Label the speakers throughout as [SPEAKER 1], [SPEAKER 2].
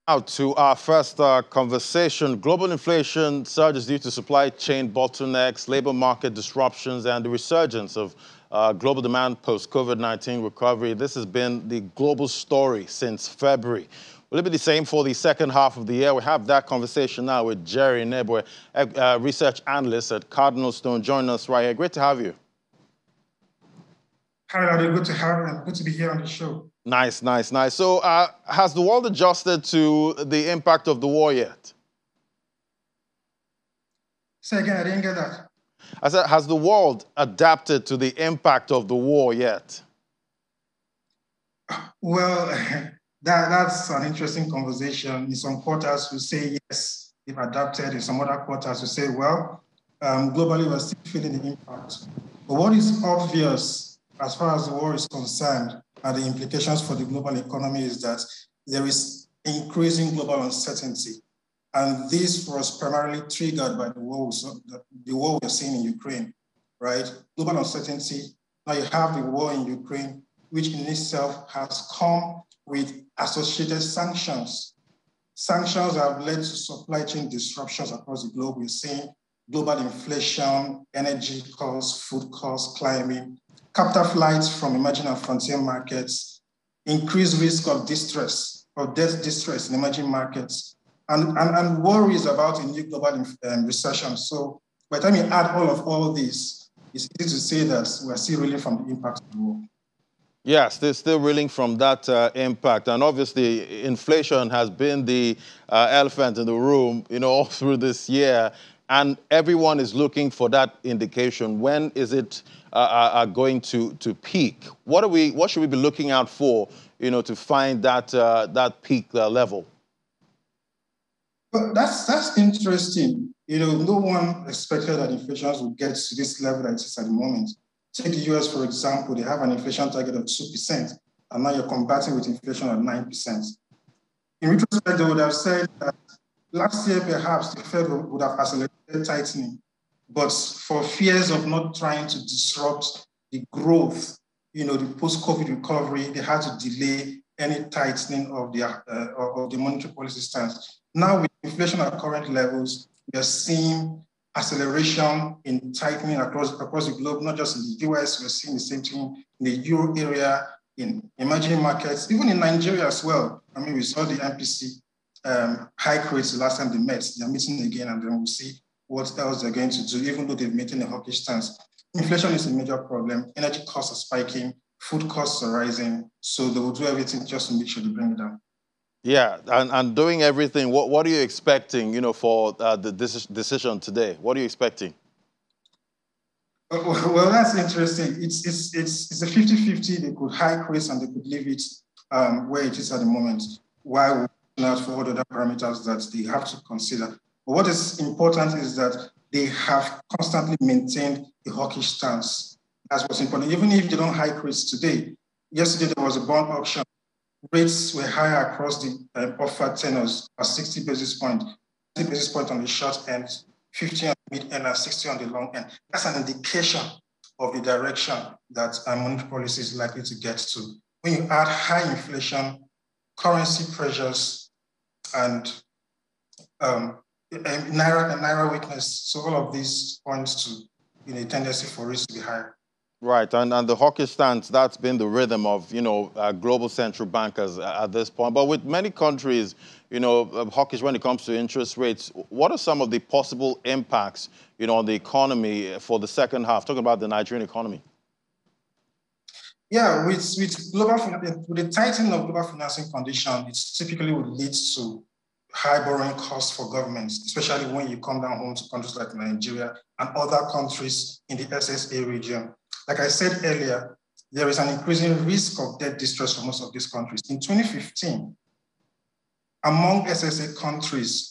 [SPEAKER 1] Now to our first conversation. Global inflation surges due to supply chain bottlenecks, labor market disruptions, and the resurgence of global demand post-COVID-19 recovery. This has been the global story since February. Will it be the same for the second half of the year? We have that conversation now with Jerry Nebwe, research analyst at Cardinal Stone. Join us right here. Great to have you.
[SPEAKER 2] Hi, Larry. Good to have you and good to be here on the show.
[SPEAKER 1] Nice, nice, nice. So has the world adjusted to the impact of the war yet?
[SPEAKER 2] Say again, I didn't get that.
[SPEAKER 1] I said, has the world adapted to the impact of the war yet?
[SPEAKER 2] Well, that's an interesting conversation. In some quarters, we say yes, they've adapted. In some other quarters, we say, well, globally, we're still feeling the impact. But what is obvious as far as the war is concerned and the implications for the global economy is that there is increasing global uncertainty. And this was primarily triggered by the war we're seeing in Ukraine, right? Global uncertainty. Now you have the war in Ukraine, which in itself has come with associated sanctions. Sanctions have led to supply chain disruptions across the globe. We're seeing global inflation, energy costs, food costs climbing, capital flights from emerging and frontier markets, increased risk of distress or debt distress in emerging markets, and worries about a new global recession. So by the time you add all this, it's easy to say that we're still reeling from the impact of the war.
[SPEAKER 1] Yes, they're still reeling from that impact. And obviously, inflation has been the elephant in the room, all through this year. And everyone is looking for that indication. When is it going to peak? What should we be looking out for, to find that peak level?
[SPEAKER 2] Well, that's interesting. No one expected that inflation would get to this level that it is at the moment. Take the US, for example, they have an inflation target of 2%, and now you're combating with inflation at 9%. In retrospect, they would have said that last year, perhaps the Fed would have accelerated tightening, but for fears of not trying to disrupt the growth, the post-COVID recovery, they had to delay any tightening of the monetary policy stance. Now, with inflation at current levels, we are seeing acceleration in tightening across the globe, not just in the US. We're seeing the same thing in the Euro area, in emerging markets, even in Nigeria as well. I mean, we saw the MPC hike rates the last time they met. They're meeting again, and then we'll see what else they're going to do, even though they've maintained a hawkish stance. Inflation is a major problem. Energy costs are spiking, food costs are rising, so they will do everything just to make sure they bring it down.
[SPEAKER 1] Yeah, and doing everything, what are you expecting, for the decision today? What are you expecting?
[SPEAKER 2] Well, that's interesting. It's a 50-50. They could hike rates and they could leave it where it is at the moment, while we're looking out for all other parameters that they have to consider. But what is important is that they have constantly maintained a hawkish stance. That's what's important. Even if they don't hike rates today, yesterday there was a bond auction. Rates were higher across the offered tenors at 60 basis points, 60 basis points on the short end, 50 on the mid end, and 60 on the long end. That's an indication of the direction that monetary policy is likely to get to. When you add high inflation, currency pressures, and naira weakness, so all of these points to a tendency for risk to be higher.
[SPEAKER 1] Right, and the hawkish stance, that's been the rhythm of, global central bankers at this point. But with many countries, hawkish when it comes to interest rates, what are some of the possible impacts, on the economy for the second half? Talking about the Nigerian economy.
[SPEAKER 2] Yeah, with the tightening of global financing conditions, it typically would lead to high borrowing costs for governments, especially when you come down home to countries like Nigeria and other countries in the SSA region. Like I said earlier, there is an increasing risk of debt distress for most of these countries. In 2015, among SSA countries,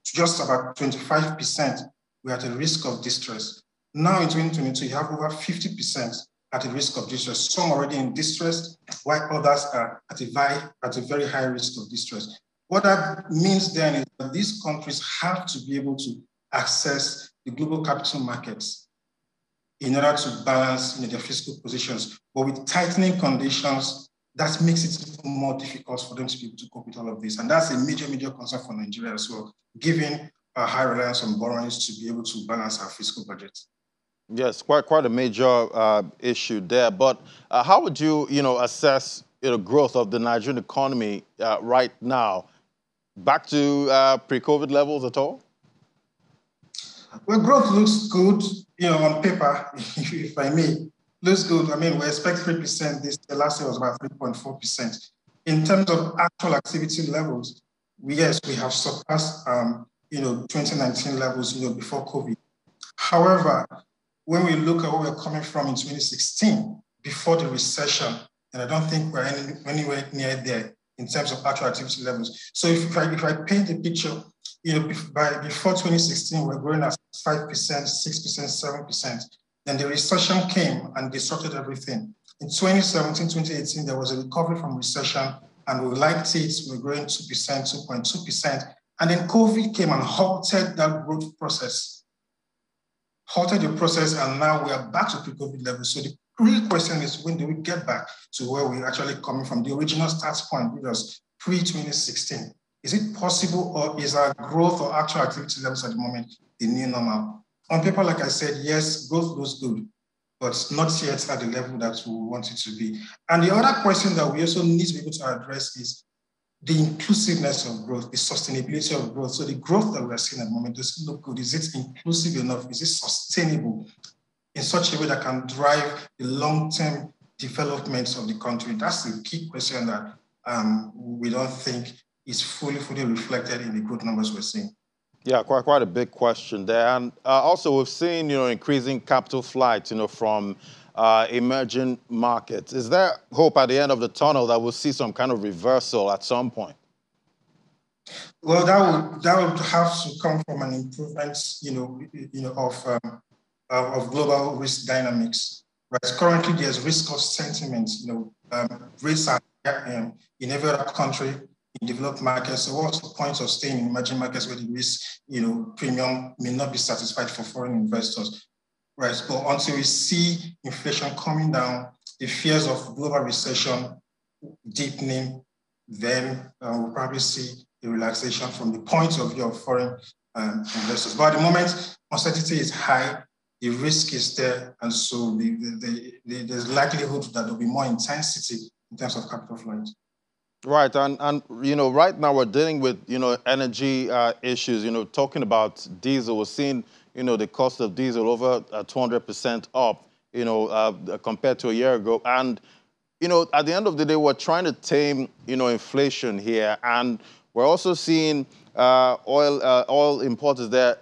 [SPEAKER 2] just about 25% were at a risk of distress. Now in 2022, you have over 50% at a risk of distress. Some already in distress, while others are at a very high risk of distress. What that means then is that these countries have to be able to access the global capital markets in order to balance their fiscal positions. But with tightening conditions, that makes it more difficult for them to be able to cope with all of this. And that's a major, major concern for Nigeria as well, given a high reliance on borrowings to be able to balance our fiscal budget.
[SPEAKER 1] Yes, quite a major issue there. But how would you, assess growth of the Nigerian economy right now? Back to pre-COVID levels at all?
[SPEAKER 2] Well, growth looks good, on paper, if I may. Looks good. I mean, we expect 3%. Last year was about 3.4%. In terms of actual activity levels, yes, we have surpassed, 2019 levels, before COVID. However, when we look at where we're coming from in 2016, before the recession, and I don't think we're anywhere near there in terms of actual activity levels. So if I paint the picture, before 2016, we're growing at 5%, 6%, 7%. Then the recession came and disrupted everything. In 2017, 2018, there was a recovery from recession, and we liked it. We were growing 2%, 2.2%. And then COVID came and halted that growth process. Halted the process, and now we are back to pre-COVID levels. So the real question is, when do we get back to where we're actually coming from? The original start point, which was pre-2016. Is it possible, or is our growth or actual activity levels at the moment the new normal? On paper, like I said, yes, growth looks good, but not yet at the level that we want it to be. And the other question that we also need to be able to address is the inclusiveness of growth, the sustainability of growth. So the growth that we are seeing at the moment, does it look good? Is it inclusive enough? Is it sustainable in such a way that can drive the long-term development of the country? That's the key question that we don't think is fully reflected in the growth numbers we're seeing.
[SPEAKER 1] Yeah, quite a big question there. And also we've seen, increasing capital flight, from emerging markets. Is there hope at the end of the tunnel that we'll see some kind of reversal at some point?
[SPEAKER 2] Well, that would have to come from an improvement, of global risk dynamics. Right? Currently, there's risk-off sentiment. Rates are in every other country in developed markets. So what's the point of staying in emerging markets where the risk, premium may not be satisfied for foreign investors? Right, but until we see inflation coming down, the fears of global recession deepening, then we'll probably see a relaxation from the point of view of foreign investors. But at the moment, uncertainty is high, the risk is there, and so there's likelihood that there'll be more intensity in terms of capital flight.
[SPEAKER 1] Right, and right now we're dealing with energy issues. Talking about diesel, we're seeing the cost of diesel over 200% up, compared to a year ago. And at the end of the day, we're trying to tame inflation here, and we're also seeing oil importers there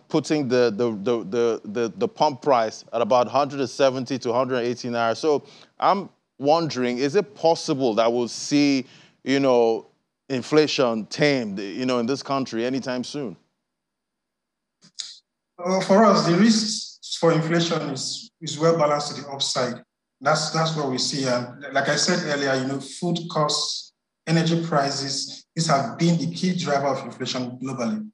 [SPEAKER 1] putting the pump price at about 170 to 180 naira. So I'm wondering, is it possible that we'll see, inflation tamed, in this country anytime soon?
[SPEAKER 2] For us, the risks for inflation is well balanced to the upside. That's what we see. And like I said earlier, food costs, energy prices, these have been the key driver of inflation globally.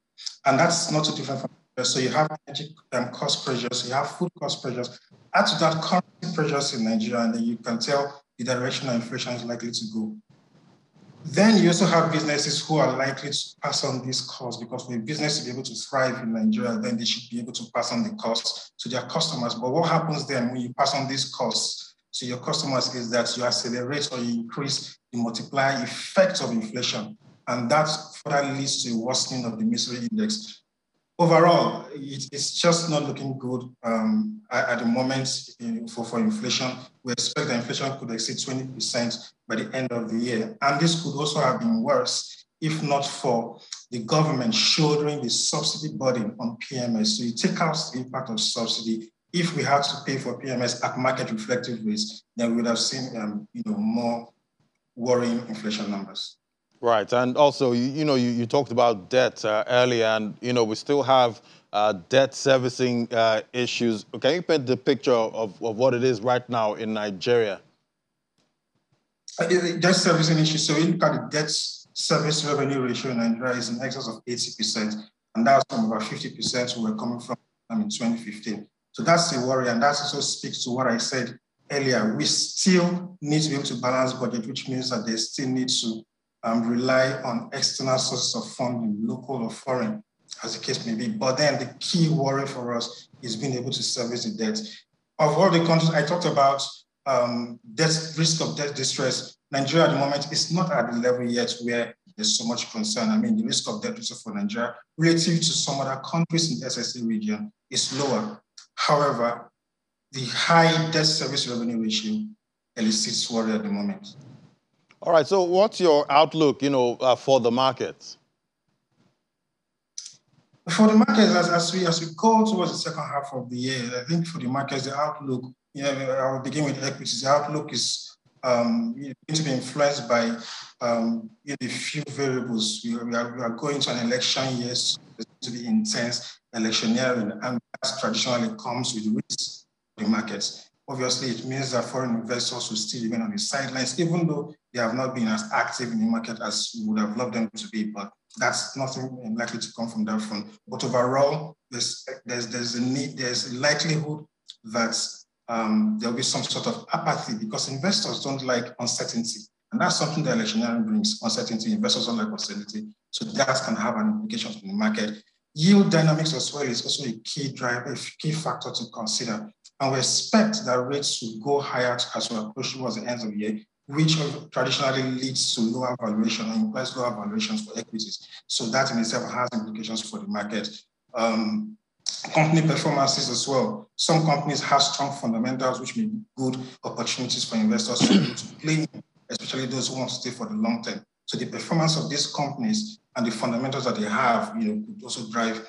[SPEAKER 2] And that's not too different from so you have energy cost pressures, you have food cost pressures. Add to that currency pressures in Nigeria, and then you can tell the direction of inflation is likely to go. Then you also have businesses who are likely to pass on these costs, because for a business to be able to thrive in Nigeria, then they should be able to pass on the costs to their customers. But what happens then when you pass on these costs to your customers is that you accelerate or you increase the multiplier effect of inflation. And that further leads to a worsening of the misery index. Overall, it's just not looking good at the moment for inflation. We expect that inflation could exceed 20% by the end of the year. And this could also have been worse if not for the government shouldering the subsidy burden on PMS. So you take out the impact of subsidy. If we had to pay for PMS at market reflective rates, then we would have seen more worrying inflation numbers.
[SPEAKER 1] Right, and also, you talked about debt earlier, and, we still have debt servicing issues. Can you paint the picture of what it is right now in Nigeria?
[SPEAKER 2] Debt servicing issues, so you look at the debt service revenue ratio in Nigeria is in excess of 80%, and that's from about 50% we were coming from in 2015. So that's a worry, and that also speaks to what I said earlier, we still need to be able to balance budget, which means that they still need to rely on external sources of funding, local or foreign, as the case may be. But then the key worry for us is being able to service the debt. Of all the countries I talked about, risk of debt distress, Nigeria at the moment is not at the level yet where there's so much concern. I mean, the risk of debt distress for Nigeria relative to some other countries in the SSA region is lower. However, the high debt service revenue ratio elicits worry at the moment.
[SPEAKER 1] All right, so what's your outlook, for the markets?
[SPEAKER 2] For the markets, as we go towards the second half of the year, I think for the markets, the outlook, I will begin with equities. The outlook is going to be influenced by a few variables. We are going to an election year, so there's going to be intense electioneering, and that traditionally comes with risks for the markets. Obviously, it means that foreign investors will still remain on the sidelines, even though they have not been as active in the market as we would have loved them to be. But that's nothing likely to come from that front. But overall, there's a likelihood that there'll be some sort of apathy because investors don't like uncertainty. And that's something that electioneering brings, uncertainty. Investors don't like uncertainty. So that can have an implication on the market. Yield dynamics as well is also a key driver, a key factor to consider. And we expect that rates will go higher as we approach towards the end of the year, which traditionally leads to lower valuation or implies lower valuations for equities. So that in itself has implications for the market. Company performances as well. Some companies have strong fundamentals, which may be good opportunities for investors to play in, especially those who want to stay for the long term. So the performance of these companies and the fundamentals that they have, could also drive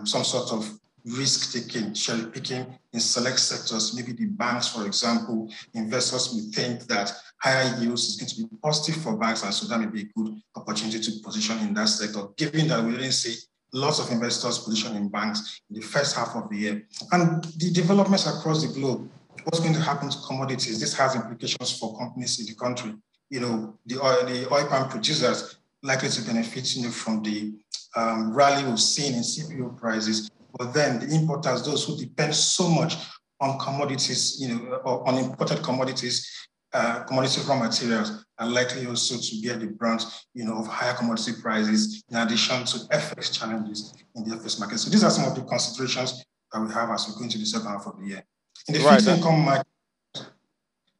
[SPEAKER 2] some sort of risk-taking, cherry-picking in select sectors. Maybe the banks, for example, investors may think that higher yields is going to be positive for banks, and so that may be a good opportunity to position in that sector, given that we didn't see lots of investors position in banks in the first half of the year. And the developments across the globe, what's going to happen to commodities? This has implications for companies in the country. The oil palm producers likely to benefit from the rally we've seen in CPO prices. But then the importers, those who depend so much on commodities, or on imported commodities, commodity raw materials, are likely also to bear the brunt, of higher commodity prices, in addition to FX challenges in the FX market. So these are some of the considerations that we have as we go into the second half of the year. In the fixed income market.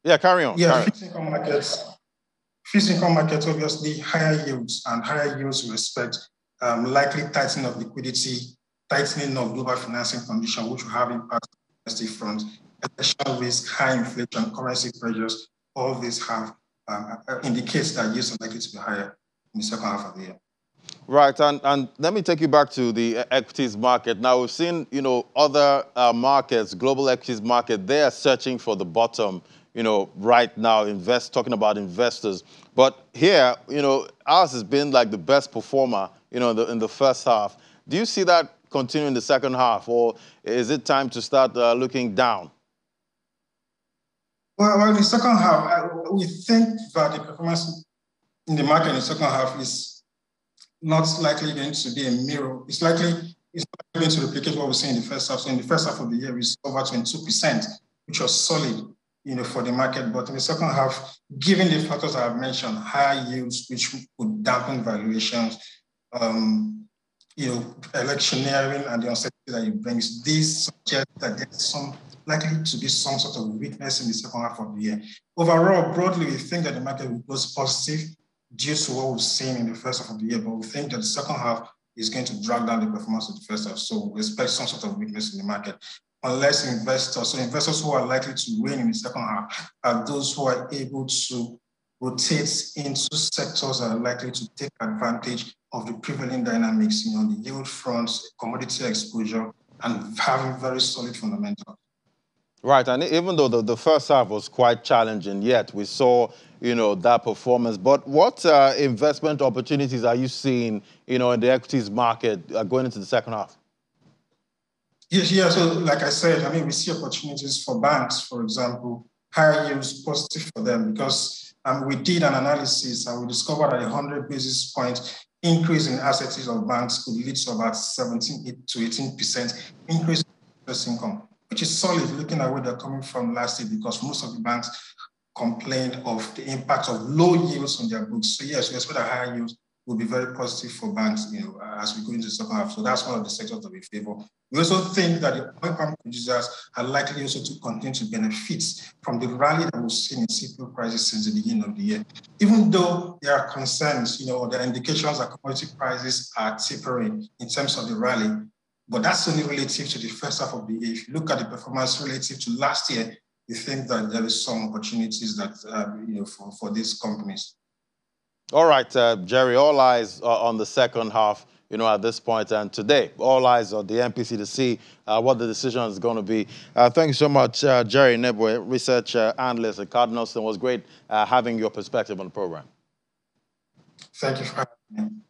[SPEAKER 1] Yeah, carry on.
[SPEAKER 2] Yeah, fixed income markets, obviously, higher yields we expect likely tightening of liquidity, tightening of global financing conditions, which will have impact on the domestic front, election risk, high inflation, currency pressures. All these have indicates that yields are likely to be higher in the second half of the year.
[SPEAKER 1] Right, and let me take you back to the equities market. Now, we've seen, other markets, global equities market, they are searching for the bottom, right now, talking about investors. But here, ours has been like the best performer, in the first half. Do you see that continue in the second half, or is it time to start looking down?
[SPEAKER 2] Well, in the second half, we think that the performance in the market in the second half is not likely going to be a mirror. It's likely going to replicate what we see in the first half. So in the first half of the year, we saw over 22%, which was solid, for the market. But in the second half, given the factors I have mentioned, higher yields, which would dampen valuations, electioneering and the uncertainty that it brings, these suggest that there's likely to be some sort of weakness in the second half of the year. Overall, broadly, we think that the market will close positive due to what we've seen in the first half of the year, but we think that the second half is going to drag down the performance of the first half. So we expect some sort of weakness in the market, unless investors who are likely to win in the second half are those who are able to rotate into sectors that are likely to take advantage of the prevailing dynamics, on the yield front, commodity exposure, and having very solid fundamentals.
[SPEAKER 1] Right, and even though the first half was quite challenging, yet we saw, that performance. But what investment opportunities are you seeing, in the equities market going into the second half?
[SPEAKER 2] Yeah. So like I said, we see opportunities for banks, for example, higher yields positive for them because we did an analysis and we discovered that a 100 basis point increase in assets of banks could lead to about 17 to 18% increase in interest income. which is solid looking at where they're coming from last year, because most of the banks complained of the impact of low yields on their books. So yes, we expect that higher yields will be very positive for banks, as we go into the second half. So that's one of the sectors that we favor. We also think that the oil palm producers are likely also to continue to benefit from the rally that we've seen in CPO prices since the beginning of the year. Even though there are concerns, there are indications that commodity prices are tapering in terms of the rally, but that's only relative to the first half of the year. If you look at the performance relative to last year, we think that there is some opportunities that, for these companies.
[SPEAKER 1] All right, Jerry, all eyes are on the second half, at this point. And today, all eyes on the MPC to see what the decision is going to be. Thank you so much, Jerry Nebwe, research analyst at Cardinals. It was great having your perspective on the program.
[SPEAKER 2] Thank you for having me.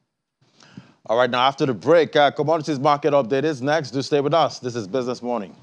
[SPEAKER 1] All right, now after the break, commodities market update is next. Do stay with us. This is Business Morning.